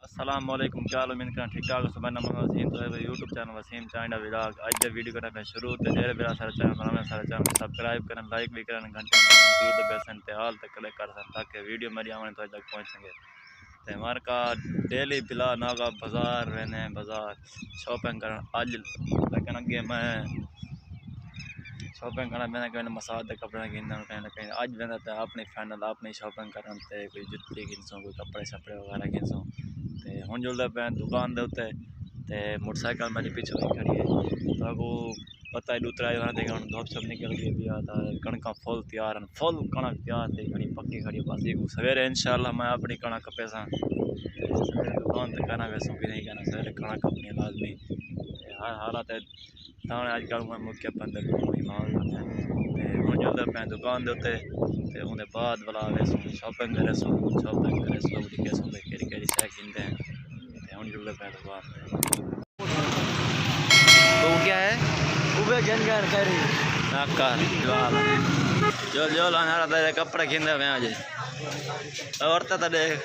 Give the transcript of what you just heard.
अस्सलाम वालेकुम, क्या हाल उम्मीद करें ठीक ठाक हो। सुबह नंबर वसीम तो YouTube channel Wasim China vlog आज के वीडियो करना मैं शुरू तो जेरे मेरा सारा चैनल बनाना सारा चैनल सब्सक्राइब करें, लाइक भी करें, घंटे जरूर बेसन इंतहाल तक क्लिक कर सकते ताकि वीडियो मेरी आने तो तक पहुँचेंगे। तो हमारे का डेली बिला नागा बाजार रहने बाजार शॉपिंग करें आज, लेकिन अगे मैं शॉपिंग करना मैंने कहीं मसाद कपड़े गिनना कहीं कहीं अज मैंने तो अपनी फाइनल अपनी शॉपिंग करते कोई जुत्ती गिनसूँ कोई कपड़े शपड़े वगैरह गिनसूँ। तो हूँ जुलते पे दुकान के उत्ते तो मोटरसाइकिल मेरी पिछले ही खड़ी है तो को पता है दूसरा जो है हम धोप सब निकल गई भी आता है। कणक फुल तैयार हैं, फुल कणक तैयार थी खड़ी पक्की खड़ी बस सवेरे इंशाल्लाह मैं अपनी कणक पैसा सवेरे दुकान तो करना वैसों भी नहीं करना सवेरे कणक अपनी लाजमी हर हालत है ताने अजकल मैं मुख्य बंदे माल हूँ जुलते पे दुकान के उत्ते तो उन्हें बाद वाला वैसों शॉपिंग करे सो केड़ी शह गिनते हैं हूँ जुलते पे दुकान तो क्या है ube gengar kari नाकार जो जो लाना रहा कपड़े गिनते हैं आज और तो देख